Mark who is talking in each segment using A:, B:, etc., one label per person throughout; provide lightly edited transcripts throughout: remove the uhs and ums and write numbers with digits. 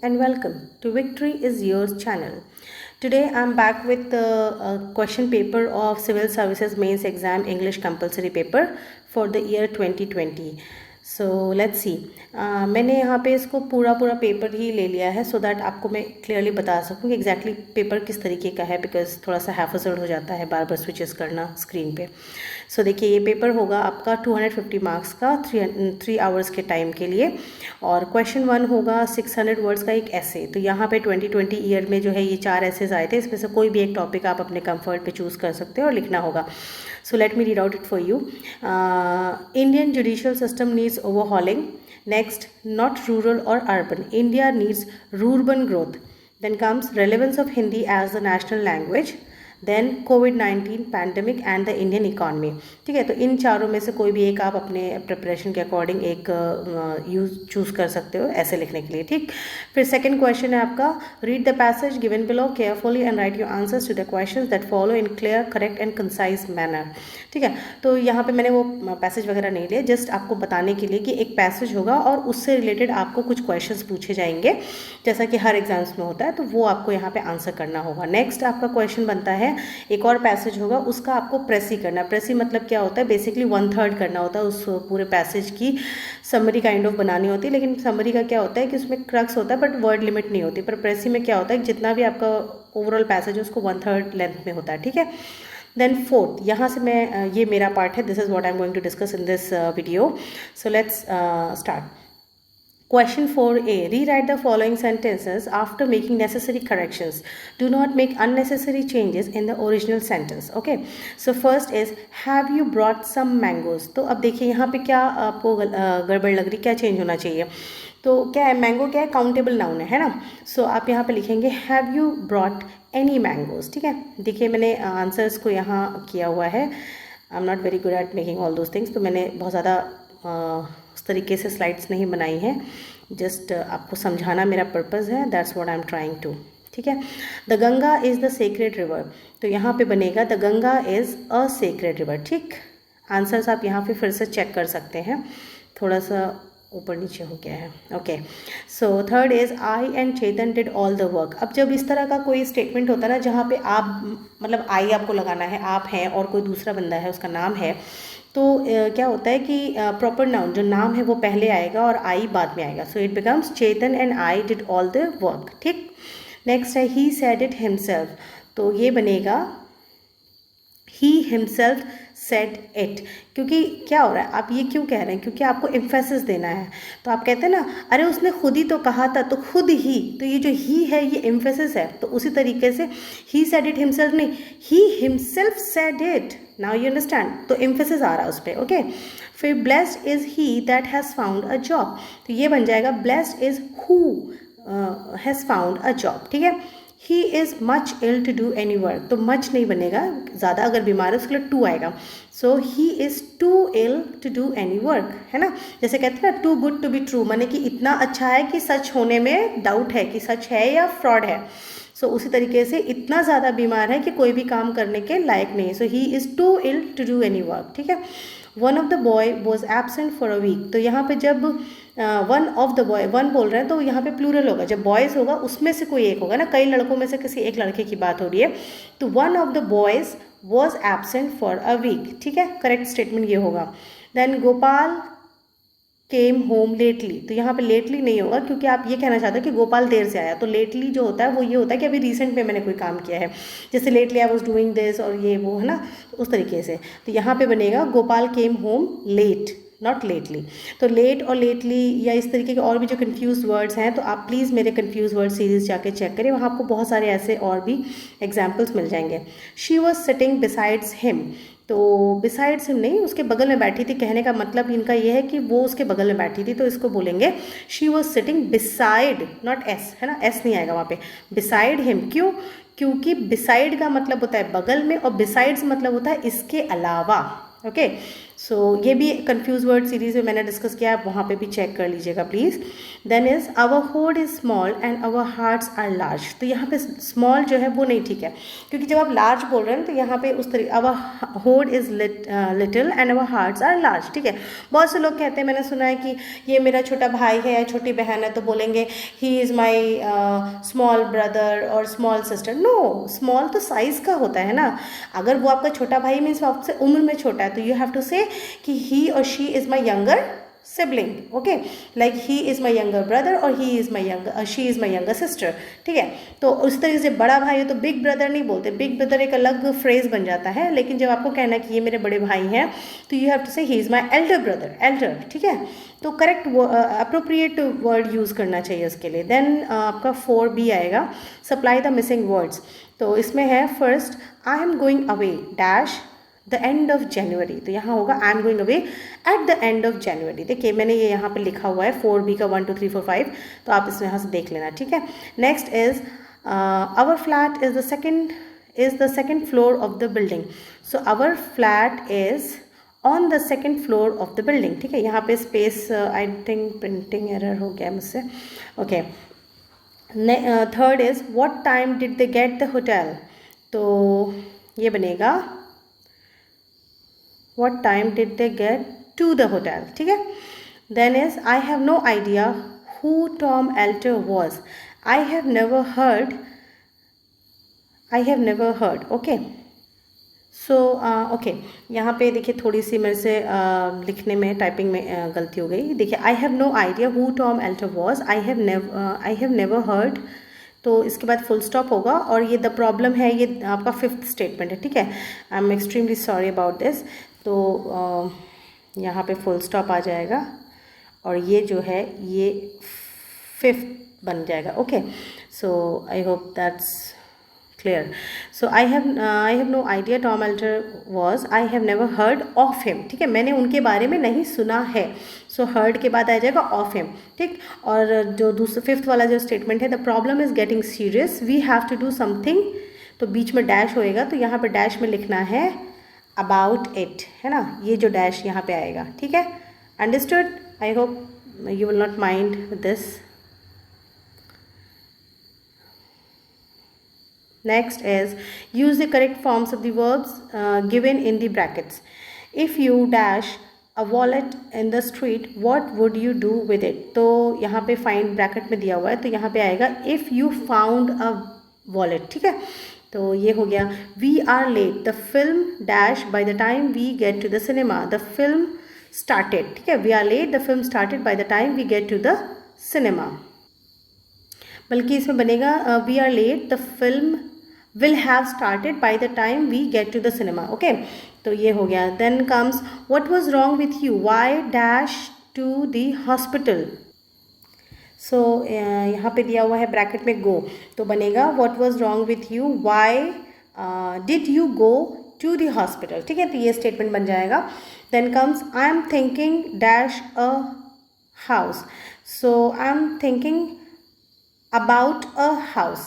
A: and welcome to Victory is Yours channel. Today I'm back with a question paper of Civil Services Mains Exam English Compulsory Paper for the year 2020. So let's see, मैंने यहाँ पे इसको पूरा paper ही ले लिया है so that आपको मैं क्लियरली बता सकूँ कि एग्जैक्टली पेपर किस तरीके का है, बिकॉज थोड़ा सा हैफजर्ड हो जाता है बार बार स्विचेस करना स्क्रीन पे. सो देखिए, ये पेपर होगा आपका 250 मार्क्स का 3 आवर्स के टाइम के लिए. और क्वेश्चन 1 होगा 600 वर्ड्स का एक ऐसे. तो यहाँ पे 2020 ईयर में जो है ये 4 ऐसेज आए थे, इसमें से कोई भी एक टॉपिक आप अपने कंफर्ट पे चूज़ कर सकते हो और लिखना होगा. So let me read out it for you. Indian judicial system needs overhauling. Next, not rural or urban. India needs rural growth. Then comes relevance of Hindi as the national language. Then कोविड-19 pandemic and the Indian economy. ठीक है, तो इन चारों में से कोई भी एक आप अपने प्रिपरेशन के अकॉर्डिंग एक चूज़ कर सकते हो ऐसे लिखने के लिए. ठीक, फिर सेकंड क्वेश्चन है आपका, read the passage given below carefully and write your answers to the questions that follow in clear, correct and concise manner. ठीक है, तो यहाँ पे मैंने वो पैसेज वगैरह नहीं लिया, जस्ट आपको बताने के लिए कि एक पैसेज होगा और उससे रिलेटेड आपको कुछ क्वेश्चंस पूछे जाएंगे जैसा कि हर एग्जाम्स में होता है, तो वो आपको यहाँ पे आंसर करना होगा. नेक्स्ट आपका क्वेश्चन बनता है, एक और पैसेज होगा, उसका आपको प्रेसी करना. प्रेसी मतलब क्या होता है, बेसिकली 1/3 करना होता है उस पूरे पैसेज की. समरी काइंड ऑफ बनानी होती है, लेकिन समरी का क्या होता है कि उसमें क्रक्स होता है बट वर्ड लिमिट नहीं होती. पर प्रेसी में क्या होता है, जितना भी आपका ओवरऑल पैसेज है उसको 1/3 लेंथ में होता है. ठीक है, देन फोर्थ, यहाँ से मैं ये मेरा पार्ट है, this is what I am going to discuss in this video. So let's start. Question 4a. Rewrite the following sentences after making necessary corrections. Do not make unnecessary changes in the original sentence. Okay. So first is, have you brought some mangoes? तो अब देखिए यहाँ पे क्या आपको गड़बड़ लग रही, क्या चेंज होना चाहिए. तो क्या है, मैंगो क्या है, काउंटेबल नाउन है ना. सो आप यहाँ पे लिखेंगे have you brought any mangoes. ठीक है, देखिए मैंने आंसर्स को यहाँ किया हुआ है. I am not very good at making all those things, तो मैंने बहुत ज़्यादा उस तरीके से स्लाइड्स नहीं बनाई हैं, जस्ट आपको समझाना मेरा पर्पज़ है. That's what I am trying to. ठीक है, the Ganga is the sacred river. तो यहाँ पे बनेगा the Ganga is a sacred river. ठीक, आंसर्स आप यहाँ पे फिर से चेक कर सकते हैं, थोड़ा सा ऊपर नीचे हो गया है. Okay, so third is I and Chetan did all the work. अब जब इस तरह का कोई स्टेटमेंट होता है ना, जहाँ पे आप मतलब आई आपको लगाना है, आप हैं और कोई दूसरा बंदा है उसका नाम है, तो क्या होता है कि प्रॉपर नाउन जो नाम है वो पहले आएगा और आई बाद में आएगा. So it becomes Chetan and I did all the work. ठीक, नेक्स्ट है ही सेड इट हिमसेल्फ. तो ये बनेगा ही हिमसेल्फ सेड इट. क्योंकि क्या हो रहा है, आप ये क्यों कह रहे हैं, क्योंकि आपको एम्फेसिस देना है. तो आप कहते हैं ना, अरे उसने खुद ही तो कहा था, तो खुद ही, तो ये जो ही है ये एम्फेसिस है. तो उसी तरीके से ही सेड इट हिमसेल्फ नहीं, he himself said it. Now you understand, तो एम्फेसिस आ रहा है उस पर. ओके, फिर blessed is he that has found a job. तो ये बन जाएगा blessed is who has found a job. ठीक है, he is much ill to do any work. तो मच नहीं बनेगा, ज़्यादा अगर बीमार है उसके लिए टू आएगा. So he is too ill to do any work, है ना. जैसे कहते हैं ना, too good to be true, माने कि इतना अच्छा है कि सच होने में डाउट है कि सच है या फ्रॉड है. सो उसी तरीके से इतना ज़्यादा बीमार है कि कोई भी काम करने के लायक नहीं. So he is too ill to do any work. ठीक है, one of the boy was absent for a week. तो यहाँ पे जब one of the boy, one बोल रहे हैं तो यहाँ पे प्लूरल होगा. जब बॉयज़ होगा उसमें से कोई एक होगा ना, कई लड़कों में से किसी एक लड़के की बात हो रही है, तो one of the boys was absent for a week. ठीक है, करेक्ट स्टेटमेंट ये होगा. Then Gopal came home lately. तो यहाँ पे लेटली नहीं होगा, क्योंकि आप ये कहना चाहते हो कि गोपाल देर से आया. तो लेटली जो होता है वो ये होता है कि अभी रिसेंट में मैंने कोई काम किया है, जैसे lately I was doing this और ये वो, है ना, तो उस तरीके से. तो यहाँ पे बनेगा Gopal came home late, not lately. तो लेट और लेटली या इस तरीके के और भी जो कन्फ्यूज वर्ड्स हैं, तो आप प्लीज़ मेरे कन्फ्यूज वर्ड सीरीज़ जाके चेक करें, वहाँ आपको बहुत सारे ऐसे और भी एग्जाम्पल्स मिल जाएंगे. She was sitting besides him. तो बिसाइड्स हिम नहीं, उसके बगल में बैठी थी. कहने का मतलब इनका ये है कि वो उसके बगल में बैठी थी, तो इसको बोलेंगे she was sitting beside, not S, है ना, एस नहीं आएगा वहाँ पे, बिसाइड हिम. क्यों, क्योंकि बिसाइड का मतलब होता है बगल में और बिसाइड्स मतलब होता है इसके अलावा. ओके, सो ये भी कंफ्यूज वर्ड सीरीज में मैंने डिस्कस किया, आप वहाँ पे भी चेक कर लीजिएगा please. Then is our hood is small and our hearts are large. तो यहाँ पे स्मॉल जो है वो नहीं ठीक है, क्योंकि जब आप लार्ज बोल रहे हैं तो यहाँ पे उस तरीके our hood is little and our hearts are large, ठीक है। बहुत से लोग कहते हैं, मैंने सुना है कि ये मेरा छोटा भाई है या छोटी बहन है तो बोलेंगे ही इज़ माई स्मॉल ब्रदर और स्मॉल सिस्टर। नो, स्मॉल तो साइज़ का होता है ना। अगर वो आपका छोटा भाई मीन्स आपसे उम्र में छोटा है तो यू हैव टू से कि ही और she is my younger sibling, okay, like he is my younger brother और he is my younger, she is my younger sister, ठीक है। तो उस तरीके से बड़ा भाई हो तो बिग ब्रदर नहीं बोलते, बिग ब्रदर एक अलग फ्रेज बन जाता है। लेकिन जब आपको कहना है कि ये मेरे बड़े भाई हैं तो यू हैव टू से ही is my elder brother, Elder, ठीक है। तो करेक्ट अप्रोप्रिएट वर्ड यूज़ करना चाहिए उसके लिए। देन आपका 4B आएगा, सप्लाई द मिसिंग वर्ड्स। तो इसमें है first, I am going away dash the end of January. तो यहाँ होगा आई am going away at the end of January. देखिए मैंने ये यहाँ पे लिखा हुआ है 4B का 1 2 3 4 5, तो आप इसमें यहाँ से देख लेना, ठीक है। Next is our flat is the second floor of the building. So our flat is on the second floor of the building, ठीक है। यहाँ पे space I think printing error हो गया मुझसे, okay. Third is what time did they get the hotel. तो ये बनेगा what time did they get to the hotel, ठीक है। then is I have no idea who Tom Alter was, I have never heard, okay। So okay, यहाँ पे देखिए थोड़ी सी मेरे से लिखने में टाइपिंग में गलती हो गई। देखिए I have no idea who Tom Alter was, I have never heard. तो इसके बाद फुल स्टॉप होगा और ये द प्रॉब्लम है, ये आपका 5th स्टेटमेंट है, ठीक है। I am extremely sorry about this. तो यहाँ पे फुल स्टॉप आ जाएगा और ये जो है ये 5th बन जाएगा, okay. So I hope that's clear. So I have no idea Tom Alter was, I have never heard of him, ठीक है। मैंने उनके बारे में नहीं सुना है। सो हर्ड के बाद आ जाएगा ऑफ हिम, ठीक। और जो 5th वाला जो स्टेटमेंट है, the problem is getting serious, we have to do something. तो बीच में डैश होएगा, तो यहाँ पे डैश में लिखना है अबाउट इट, है ना, ये जो डैश यहाँ पे आएगा, ठीक है। Understood? I hope you will not mind this. Next is use the correct forms of the verbs given in the brackets. If you dash a wallet in the street, what would you do with it? तो यहाँ पे find bracket में दिया हुआ है, तो यहाँ पे आएगा if you found a wallet, ठीक है। तो ये हो गया we are late, the film dash by the time we get to the cinema, the film started, ठीक है। we are late, the film started by the time we get to the cinema। बल्कि इसमें बनेगा we are late, the film will have started by the time we get to the cinema, okay. तो ये हो गया। Then comes what was wrong with you, why dash to the hospital. So यहाँ पे दिया हुआ है ब्रैकेट में गो, तो बनेगा what was wrong with you, why did you go to the hospital, ठीक है। तो ये स्टेटमेंट बन जाएगा। Then comes I am thinking dash a house, so I am thinking about a house,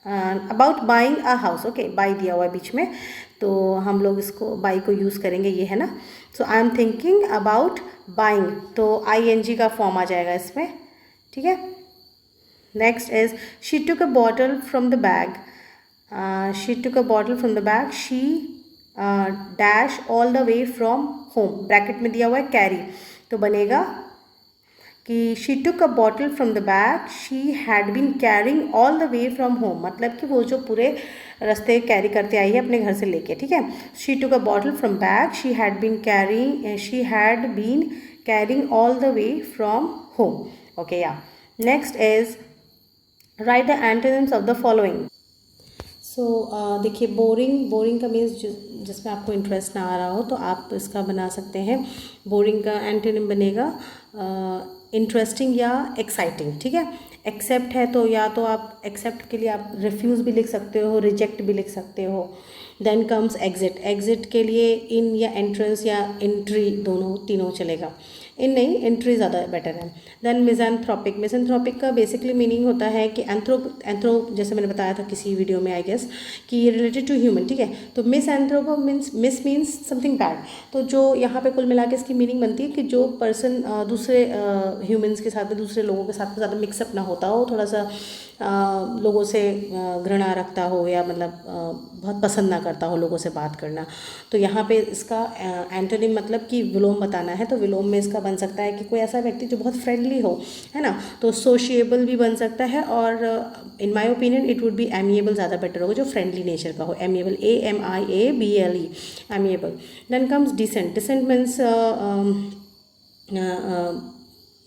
A: about buying a house, okay. Buy दिया हुआ है बीच में, तो हम लोग इसको बाई को यूज़ करेंगे, ये है ना। So I am thinking about buying, तो ING का फॉर्म आ जाएगा इसमें, ठीक है। Next is she took a bottle from the bag, she took a bottle from the bag, she dash all the way from home, bracket में दिया हुआ है कैरी, तो बनेगा कि she took a bottle from the bag, she had been carrying all the way from home, मतलब कि वो जो पूरे रास्ते कैरी करते आई है अपने घर से लेके, ठीक है। She took a bottle from bag, she had been carrying all the way from home, okay. या next is write the antonyms of the following. So देखिए बोरिंग का मीन्स जिसमें आपको इंटरेस्ट ना आ रहा हो तो आप इसका बना सकते हैं। बोरिंग का एंटोनिम बनेगा इंटरेस्टिंग या एक्साइटिंग, ठीक है। एक्सेप्ट है तो या तो आप एक्सेप्ट के लिए आप रिफ्यूज़ भी लिख सकते हो, रिजेक्ट भी लिख सकते हो। देन कम्स एग्जिट, एग्जिट के लिए इन या एंट्रेंस या एंट्री दोनों तीनों चलेगा। इन नहीं, एंट्री ज़्यादा बेटर है। देन मिज़ैंथ्रोपिक, मिज़ैंथ्रोपिक का बेसिकली मीनिंग होता है कि एंथ्रो जैसे मैंने बताया था किसी वीडियो में आई गेस कि ये रिलेटेड टू ह्यूमन, ठीक है। तो मिसएंथ्रोपो मिस मीन्स समथिंग बैड। तो जो यहाँ पे कुल मिला के इसकी मीनिंग बनती है कि जो पर्सन दूसरे ह्यूमंस के साथ में, दूसरे लोगों के साथ में ज़्यादा मिक्सअप ना होता हो, थोड़ा सा लोगों से घृणा रखता हो, या मतलब बहुत पसंद ना करता हो लोगों से बात करना। तो यहाँ पे इसका एंटोनिम मतलब कि विलोम बताना है, तो विलोम में इसका बन सकता है कि कोई ऐसा व्यक्ति जो बहुत फ्रेंडली हो, है ना। तो सोशिएबल भी बन सकता है, और in my opinion it would be amiable ज़्यादा बेटर होगा, जो फ्रेंडली नेचर का हो। Amiable, AMIABLE, amiable. Then comes descent, descent means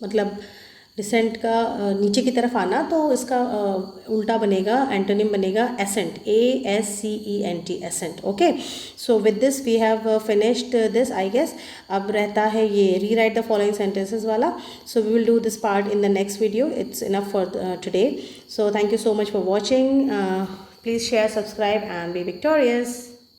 A: मतलब डिसेंट का नीचे की तरफ आना, तो इसका उल्टा बनेगा, एंटोनिम बनेगा ascent, ASCENT, ascent. Okay, so with this we have finished this I guess. अब रहता है ये रीराइट द फॉलोइंग सेंटेंसेस वाला, so we will do this part in the next video. It's enough for today, so thank you so much for watching. Please share, subscribe and be victorious.